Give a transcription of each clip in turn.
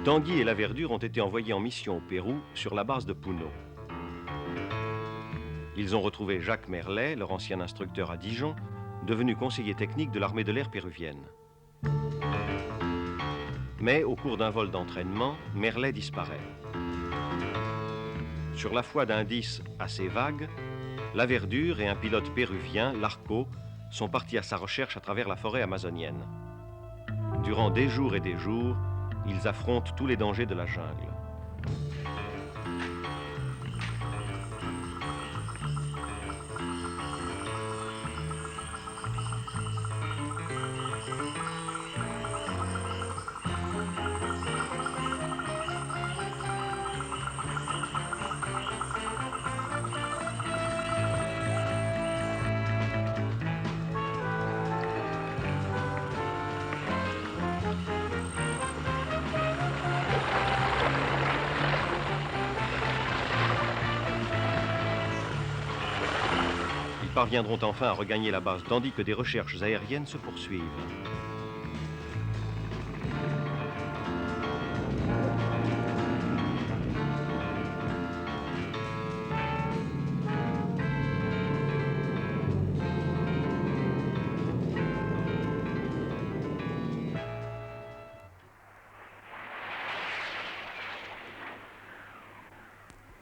Tanguy et Laverdure ont été envoyés en mission au Pérou sur la base de Puno. Ils ont retrouvé Jacques Merlet, leur ancien instructeur à Dijon, devenu conseiller technique de l'armée de l'air péruvienne. Mais au cours d'un vol d'entraînement, Merlet disparaît. Sur la foi d'indices assez vagues, Laverdure et un pilote péruvien, Larco, sont partis à sa recherche à travers la forêt amazonienne. Durant des jours et des jours, ils affrontent tous les dangers de la jungle. Ils parviendront enfin à regagner la base tandis que des recherches aériennes se poursuivent.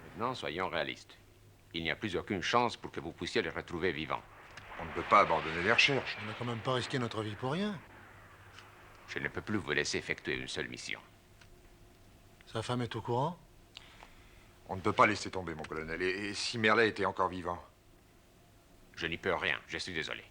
Maintenant, soyons réalistes. Il n'y a plus aucune chance pour que vous puissiez les retrouver vivants. On ne peut pas abandonner les recherches. On n'a quand même pas risqué notre vie pour rien. Je ne peux plus vous laisser effectuer une seule mission. Sa femme est au courant? On ne peut pas laisser tomber, mon colonel. Et si Merlet était encore vivant? Je n'y peux rien, je suis désolé.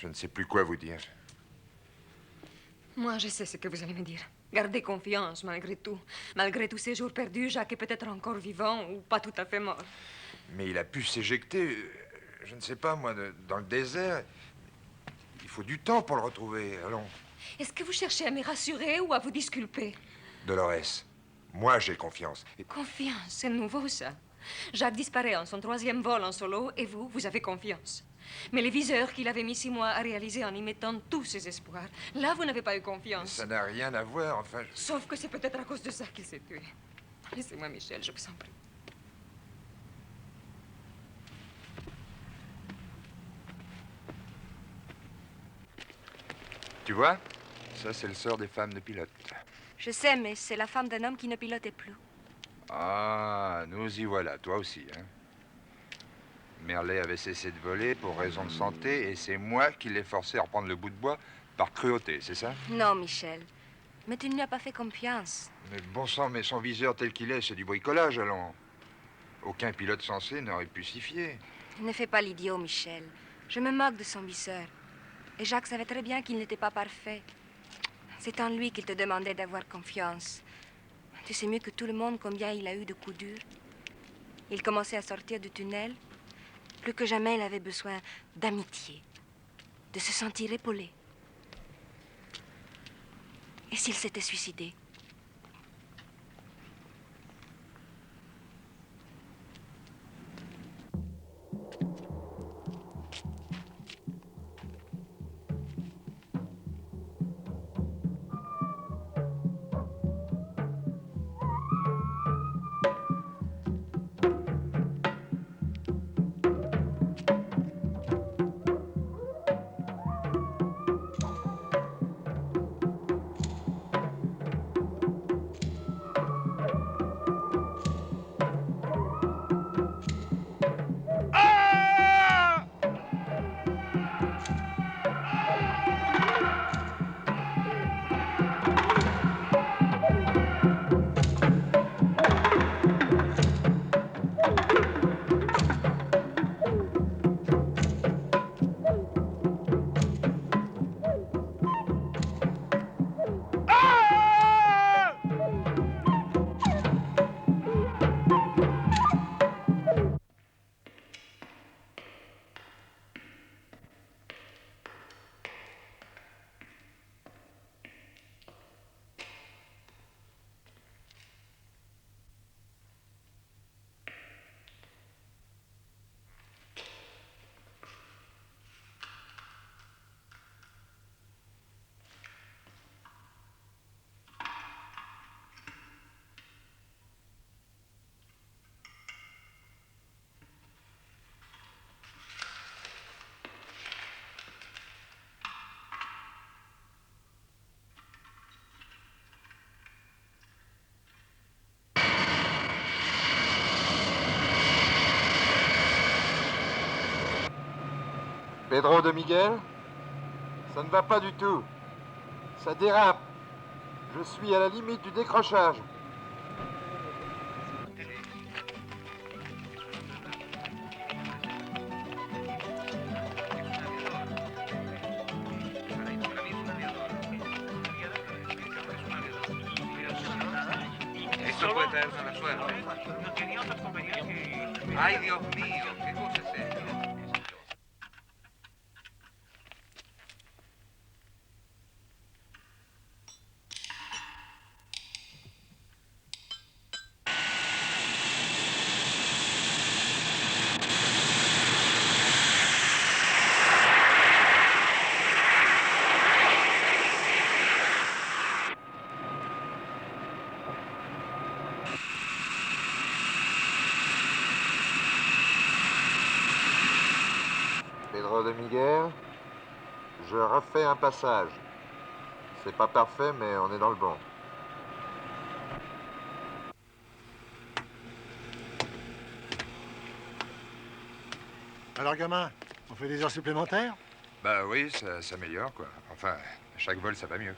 Je ne sais plus quoi vous dire. Moi, je sais ce que vous allez me dire. Gardez confiance, malgré tout. Malgré tous ces jours perdus, Jacques est peut-être encore vivant ou pas tout à fait mort. Mais il a pu s'éjecter, je ne sais pas moi, dans le désert. Il faut du temps pour le retrouver, allons. Est-ce que vous cherchez à me rassurer ou à vous disculper? Dolores, moi j'ai confiance. Confiance, c'est nouveau, ça. Jacques disparaît en son 3e vol en solo et vous avez confiance. Mais les viseurs qu'il avait mis 6 mois à réaliser en y mettant tous ses espoirs, là, vous n'avez pas eu confiance. Ça n'a rien à voir, enfin... Sauf que c'est peut-être à cause de ça qu'il s'est tué. Laissez-moi, Michel, je vous en prie. Tu vois, ça c'est le sort des femmes de pilotes. Je sais, mais c'est la femme d'un homme qui ne pilotait plus. Ah, nous y voilà, toi aussi, hein. Merlet avait cessé de voler pour raison de santé et c'est moi qui l'ai forcé à reprendre le bout de bois par cruauté, c'est ça? Non, Michel. Mais tu ne lui as pas fait confiance. Mais bon sang, mais son viseur tel qu'il est, c'est du bricolage, allons. Aucun pilote sensé n'aurait pu s'y fier. Ne fais pas l'idiot, Michel. Je me moque de son viseur. Et Jacques savait très bien qu'il n'était pas parfait. C'est en lui qu'il te demandait d'avoir confiance. Tu sais mieux que tout le monde combien il a eu de coups durs. Il commençait à sortir du tunnel. Plus que jamais, il avait besoin d'amitié, de se sentir épaulé. Et s'il s'était suicidé? Pedro de Miguel, ça ne va pas du tout. Ça dérape. Je suis à la limite du décrochage. Esto puede traer mala suerte. Ay, Dios mío, ¿qué cosa es esto? Pedro de Miguel, je refais un passage. C'est pas parfait, mais on est dans le bon. Alors, gamin, on fait des heures supplémentaires? Bah oui, ça s'améliore, quoi. Enfin, à chaque vol, ça va mieux.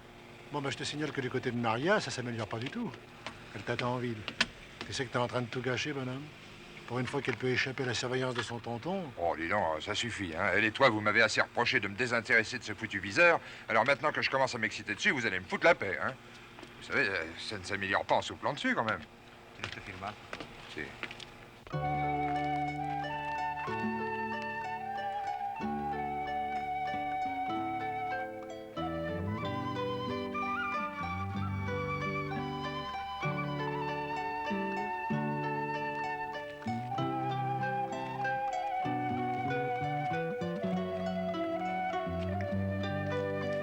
Bon, je te signale que du côté de Maria, ça s'améliore pas du tout. Elle t'attend en ville. Tu sais que t'es en train de tout gâcher, bonhomme. Pour une fois qu'elle peut échapper à la surveillance de son tonton. Oh, dis donc, ça suffit, hein. Elle et toi, vous m'avez assez reproché de me désintéresser de ce foutu viseur. Alors maintenant que je commence à m'exciter dessus, vous allez me foutre la paix, hein. Vous savez, ça ne s'améliore pas en souplant dessus, quand même. Si.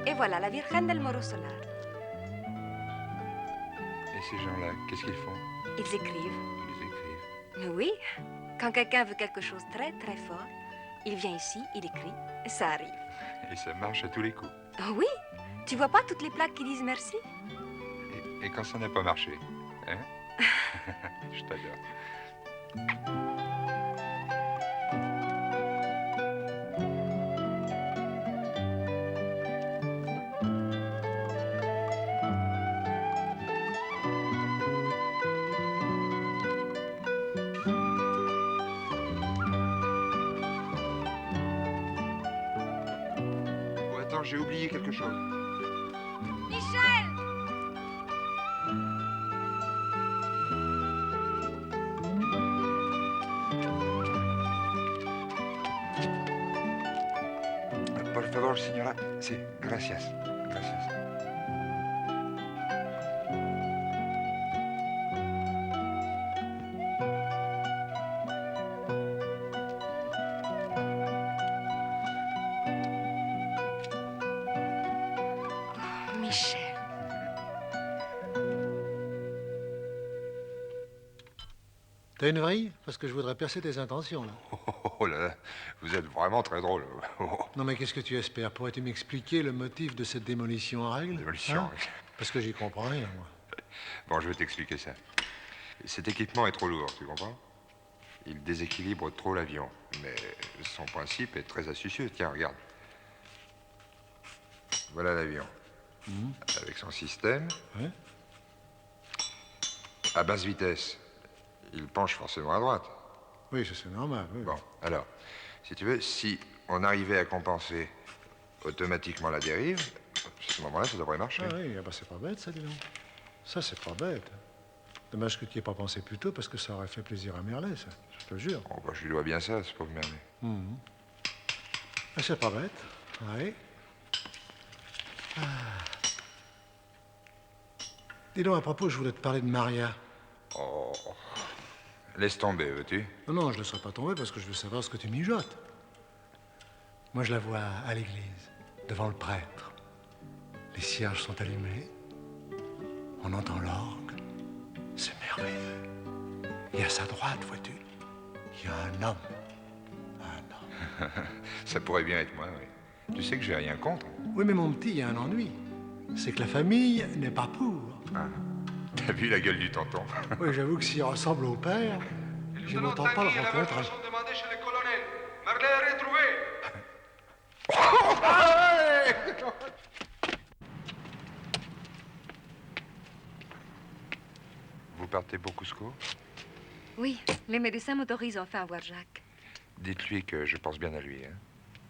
Et voilà, la Virgen del Moro Solar. Et ces gens-là, qu'est-ce qu'ils font? Ils écrivent. Ils écrivent. Mais oui, quand quelqu'un veut quelque chose très très fort, il vient ici, il écrit, et ça arrive. Et ça marche à tous les coups. Oh oui, tu vois pas toutes les plaques qui disent merci? Et quand ça n'a pas marché, hein? Je t'adore. Oh, attends, j'ai oublié quelque chose. Michel! Por favor, señora. Sí, gracias. Gracias. Michel. T'as une vrille? Parce que je voudrais percer tes intentions, là. Oh là là, vous êtes vraiment très drôle. Non, mais qu'est-ce que tu espères? Pourrais-tu m'expliquer le motif de cette démolition en règle? Démolition, Hein? oui. Parce que j'y comprends rien, moi. Bon, je vais t'expliquer ça. Cet équipement est trop lourd, tu comprends? Il déséquilibre trop l'avion. Mais son principe est très astucieux. Tiens, regarde. Voilà l'avion. Avec son système. Ouais. À basse vitesse. Il penche forcément à droite. Oui, ça c'est normal. Oui. Bon, alors, si tu veux, si on arrivait à compenser automatiquement la dérive, à ce moment-là, ça devrait marcher. Ah oui, ah bah c'est pas bête, ça, dis donc. Ça, c'est pas bête. Dommage que tu n'y aies pas pensé plus tôt, parce que ça aurait fait plaisir à Merlet, ça. Je te le jure. Oh, bah, je lui dois bien ça, ce pauvre Merlet. Ah, c'est pas bête. Oui. Ah. Dis donc, à propos, je voulais te parler de Maria. Oh, laisse tomber, veux-tu? Non, non, je ne laisserai pas tomber parce que je veux savoir ce que tu mijotes. Moi, je la vois à l'église, devant le prêtre. Les cierges sont allumés. On entend l'orgue. C'est merveilleux. Et à sa droite, vois-tu, il y a un homme. Un homme. Ça pourrait bien être moi, oui. Tu sais que j'ai rien contre. Oui, mais mon petit, il y a un ennui. C'est que la famille n'est pas pour. T'as vu la gueule du tonton? Oui, j'avoue que s'il ressemble au père, j'aime autant pas le rencontrer. demandée chez le colonel. Marley est retrouvé. Vous partez pour Cusco? Oui, les médecins m'autorisent enfin à voir Jacques. Dites-lui que je pense bien à lui, hein.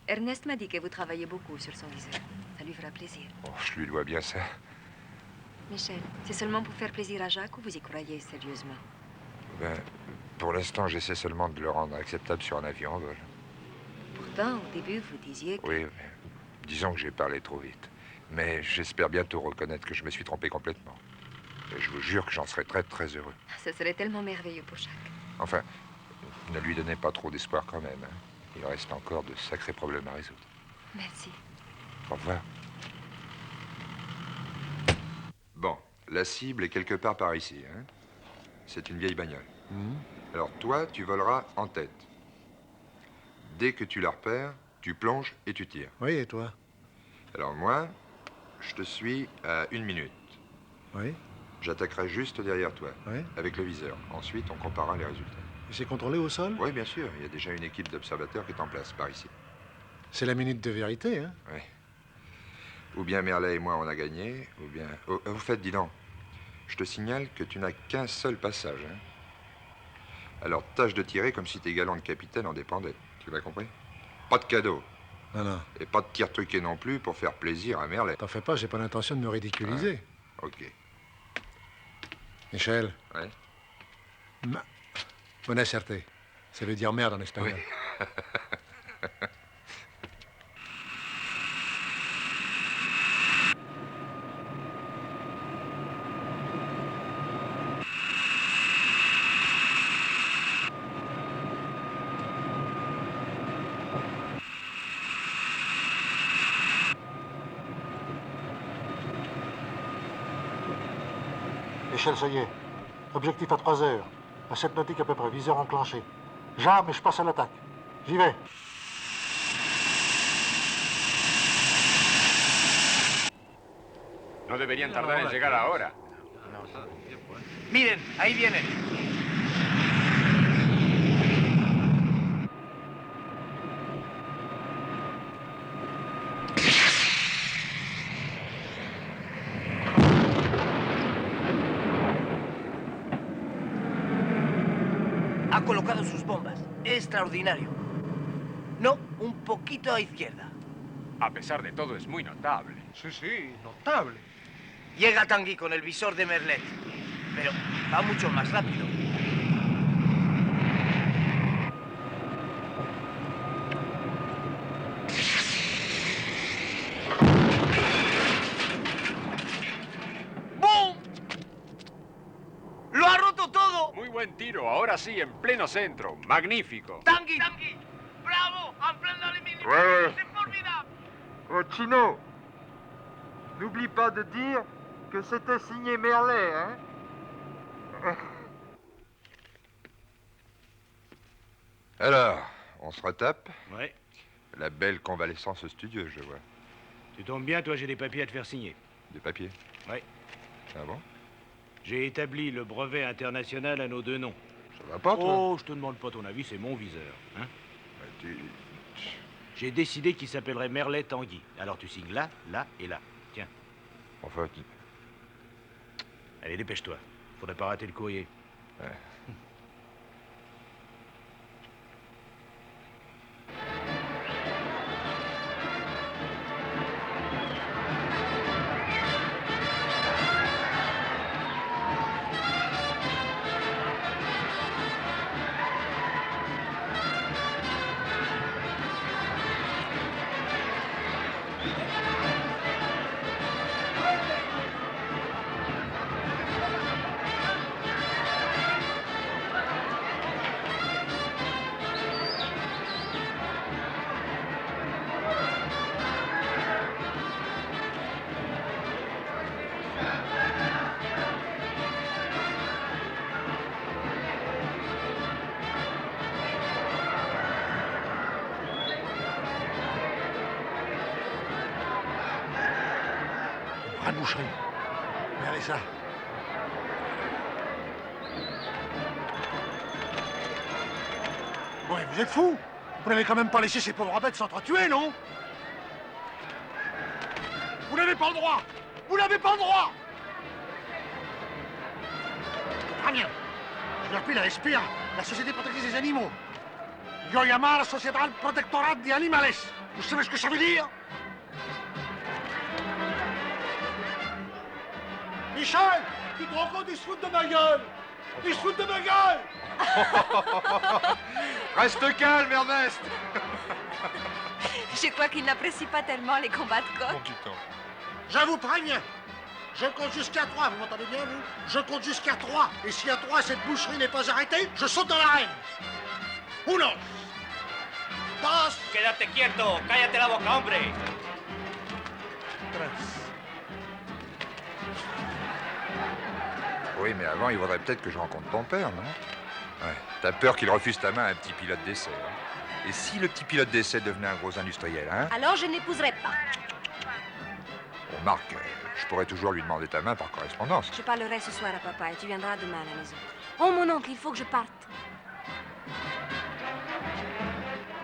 Ernest m'a dit que vous travaillez beaucoup sur son viseur. Ça lui fera plaisir. Oh, je lui dois bien ça. Michel, c'est seulement pour faire plaisir à Jacques ou vous y croyez sérieusement? Ben, pour l'instant, j'essaie seulement de le rendre acceptable sur un avion en vol. Pourtant, au début, vous disiez que... Oui, disons que j'ai parlé trop vite. Mais j'espère bientôt reconnaître que je me suis trompé complètement. Et je vous jure que j'en serai très, très heureux. Ce serait tellement merveilleux pour Jacques. Enfin, ne lui donnez pas trop d'espoir quand même, hein. Il reste encore de sacrés problèmes à résoudre. Merci. Au revoir. Bon, la cible est quelque part par ici, hein. C'est une vieille bagnole. Alors toi, tu voleras en tête. Dès que tu la repères, tu plonges et tu tires. Oui, et toi? Alors moi, je te suis à 1 minute. Oui. J'attaquerai juste derrière toi, Oui. avec le viseur. Ensuite, on comparera les résultats. Et c'est contrôlé au sol? Oui, bien sûr. Il y a déjà une équipe d'observateurs qui est en place par ici. C'est la minute de vérité, hein? Oui. Ou bien Merlet et moi, on a gagné, ou bien... Au fait, dis donc, je te signale que tu n'as qu'un seul passage, hein. Alors, tâche de tirer comme si tes galons de capitaine en dépendaient. Tu m'as compris? Pas de cadeau. Non, non. Et pas de tir truqué non plus pour faire plaisir à Merlet. T'en fais pas, j'ai pas l'intention de me ridiculiser. Ok. Michel. Ouais. Buona suerte. Ça veut dire merde en espagnol. Oui. Michel, ça y est. Objectif à 3 heures. À 7 nautiques à peu près, viseur enclenché. Jamais, je passe à l'attaque. J'y vais. No deberían tardar en llegar ahora. Miren, ahí vienen. Ha colocado sus bombas. Extraordinario. No, un poquito a izquierda. A pesar de todo, es muy notable. Sí, sí, notable. Llega Tanguy con el visor de Merlet. Pero va mucho más rápido. ¡Bum! ¡Lo ha roto todo! Muy buen tiro, ahora sí, en pleno centro. Magnífico. ¡Tanguy! ¡Bravo! ¡En plein dans les milieux! Ouais. ¡C'est formidable! Oh, Chino, n'oublie pas de dire que c'était signé Merlet, hein? Alors, on se retape? Ouais. La belle convalescence studieuse, je vois. Tu tombes bien, toi, j'ai des papiers à te faire signer. Des papiers? Ouais. Ah bon? J'ai établi le brevet international à nos deux noms. Ça va pas, toi? Oh, je te demande pas ton avis, c'est mon viseur. Hein? Tu... J'ai décidé qu'il s'appellerait Merlet Tanguy. Alors tu signes là, là et là. Tiens. Enfin, Allez, dépêche-toi. Faudrait pas rater le courrier. Ouais. Bras de boucherie. Regardez ça. Ouais, vous êtes fous? Vous n'avez quand même pas laissé ces pauvres bêtes s'entretuer, non? Vous n'avez pas le droit! Vous n'avez pas le droit! Très bien. Je leur prie la SPA, la Société protectrice des animaux. Yo llamar Sociedad Protectorat de Animales. Vous savez ce que ça veut dire? Michel, tu te rends compte, ils se foutent de ma gueule. Ils se foutent de ma gueule. Reste calme, Ernest. Je crois qu'il n'apprécie pas tellement les combats de coq. Mon putain. Je vous préviens. Je compte jusqu'à 3, vous m'entendez bien, vous? Je compte jusqu'à 3. Et si à 3, cette boucherie n'est pas arrêtée, je saute dans l'arène. Uno. Dos. Quédate quieto, cállate la boca, hombre. Oui, mais avant, il faudrait peut-être que je rencontre ton père, non? Ouais. T'as peur qu'il refuse ta main à un petit pilote d'essai, hein? Et si le petit pilote d'essai devenait un gros industriel, hein? Alors je n'épouserai pas. Bon, Marc, je pourrais toujours lui demander ta main par correspondance. Je parlerai ce soir à papa et tu viendras demain à la maison. Oh, mon oncle, il faut que je parte.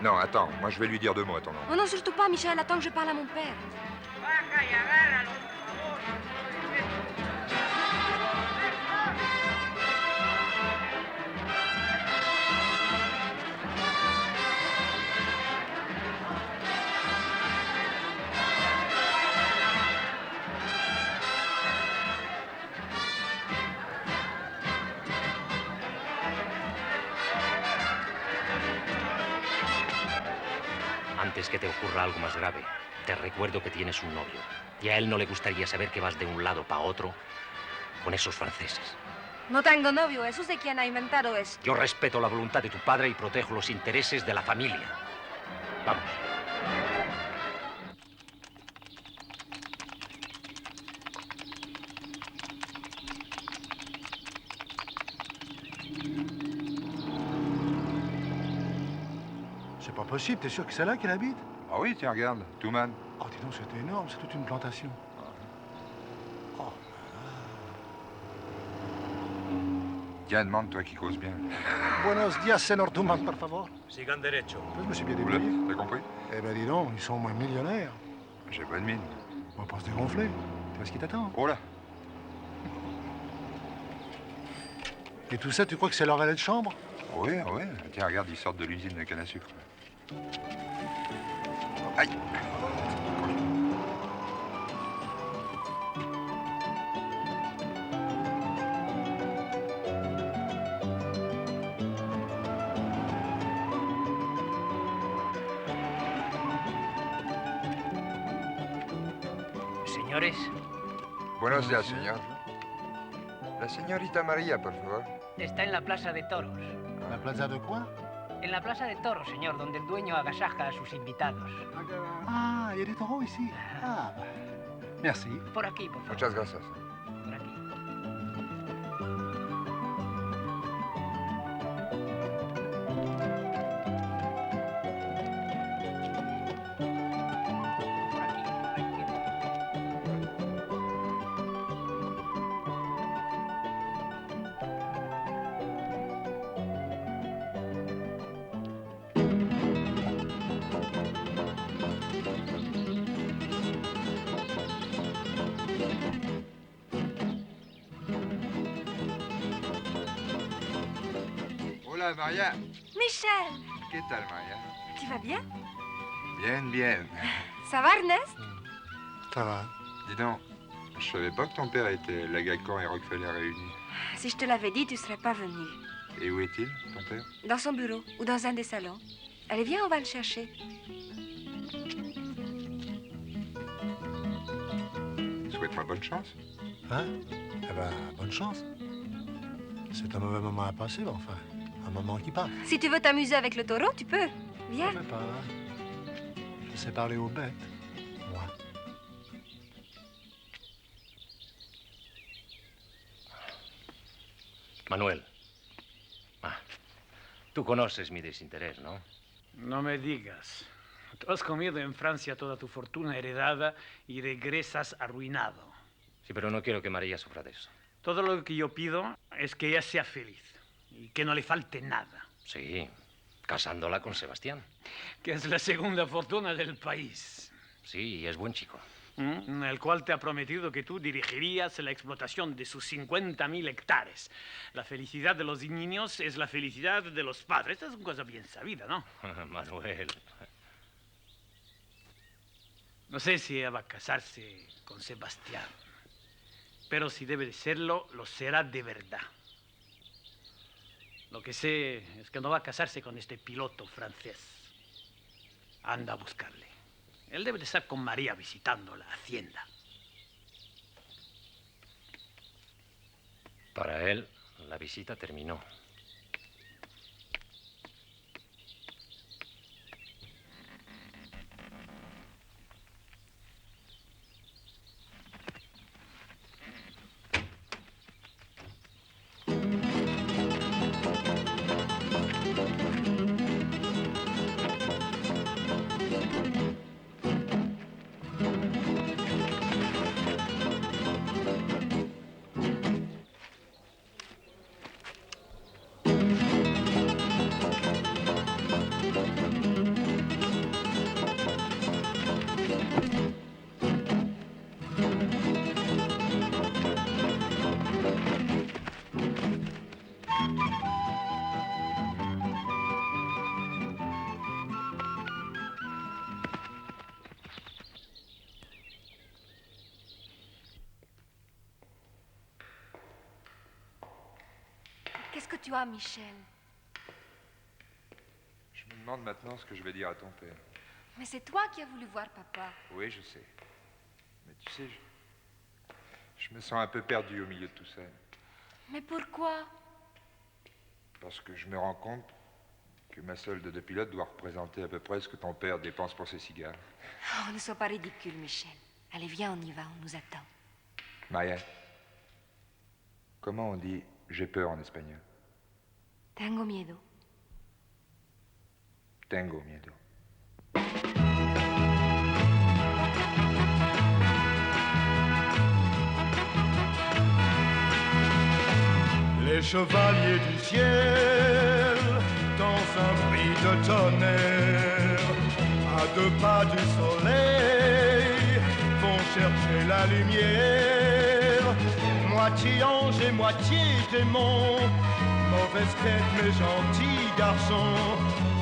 Non, attends, moi je vais lui dire 2 mots à ton oncle. Oh non, surtout pas, Michel. Attends que je parle à mon père. Antes que te ocurra algo más grave, te recuerdo que tienes un novio. Y a él no le gustaría saber que vas de un lado para otro con esos franceses. No tengo novio. ¿Es usted quien ha inventado esto? Yo respeto la voluntad de tu padre y protejo los intereses de la familia. Vamos. C'est pas possible, t'es sûr que c'est là qu'elle habite? Ah oui, tiens, regarde, Touman. Oh, dis donc, c'est énorme, c'est toute une plantation. Oh, Tiens, demande-toi qui cause bien. Buenos días, señor Duman, por favor. Sigan derecho. Je me suis bien Oula, débrouillé. t'as compris? Eh ben, dis donc, ils sont au moins millionnaires. J'ai pas de mine. On va pas se dégonfler. Tu vois ce qui t'attend? Oh là. Et tout ça, tu crois que c'est leur valet de chambre? Oui, oui. Tiens, regarde, ils sortent de l'usine de canne à sucre. Aïe. Señores, Buenos días, señor. La señorita María, por favor. está en la plaza de toros. La plaza de quoi? En la plaza de toros, señor, donde el dueño agasaja a sus invitados. Ah, il y a des taureaux ici. Ah, bah. Merci. Por aquí, por favor. Muchas gracias. Por aquí. Por aquí, por aquí. Hola, María. Michel, ¿Qué tal, María? tu vas bien? Bien, bien. Ça va, Ernest? Ça va. Dis donc, je savais pas que ton père était Lagacan et Rockefeller réunis. Si je te l'avais dit, tu serais pas venu. Et où est-il, ton père? Dans son bureau ou dans un des salons. Allez, viens, on va le chercher. Souhaite-moi bonne chance. Hein? Eh ben, bonne chance. C'est un mauvais moment à passer, mais enfin, un moment qui passe. Si tu veux t'amuser avec le taureau, tu peux. Viens. Je sais pas. Je sais parler aux bêtes, moi. Manuel. Ah, tú conoces mi desinterés, ¿no? No me digas. Tú has comido en Francia toda tu fortuna heredada y regresas arruinado. Sí, pero no quiero que María sufra de eso. Todo lo que yo pido es que ella sea feliz y que no le falte nada. Sí, casándola con Sebastián. Que es la segunda fortuna del país. Sí, y es buen chico. en el cual te ha prometido que tú dirigirías la explotación de sus 50.000 hectáreas. La felicidad de los niños es la felicidad de los padres. Esta es una cosa bien sabida, ¿no? Manuel. No sé si ella va a casarse con Sebastián, pero si debe de serlo, lo será de verdad. Lo que sé es que no va a casarse con este piloto francés. Anda a buscarle. Él debe de estar con María visitando la hacienda. Para él, la visita terminó. Qu'est-ce que tu as, Michel? Je me demande maintenant ce que je vais dire à ton père. Mais c'est toi qui as voulu voir papa. Oui, je sais. Mais tu sais, je me sens un peu perdu au milieu de tout ça. Mais pourquoi? Parce que je me rends compte que ma solde de pilote doit représenter à peu près ce que ton père dépense pour ses cigares. Oh, ne sois pas ridicule, Michel. Allez, viens, on y va, on nous attend. Maria, comment on dit « j'ai peur » en espagnol? Tengo miedo. Tengo miedo. Les chevaliers du ciel, dans un bris de tonnerre, à 2 pas du soleil, vont chercher la lumière. Moitié ange et moitié démon, mauvaise tête mais gentil garçon.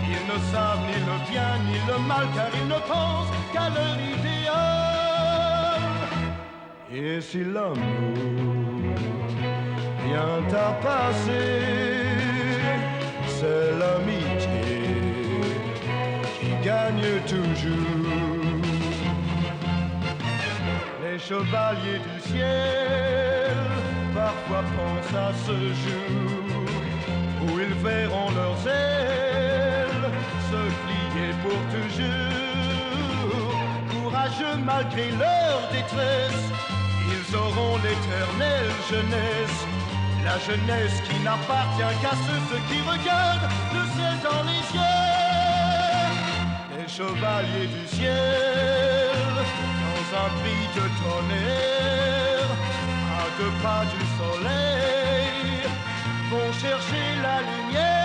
Ils ne savent ni le bien ni le mal, car ils ne pensent qu'à leur idéal. Et si l'amour vient à passer, c'est l'amitié qui gagne toujours. Les chevaliers du ciel parfois pensent à ce jour où ils verront leurs ailes se plier pour toujours. Courageux malgré leur détresse, ils auront l'éternelle jeunesse. La jeunesse qui n'appartient qu'à ceux qui regardent le ciel dans les yeux. Les chevaliers du ciel, dans un bris de tonnerre, à 2 pas du soleil, vont chercher la lumière.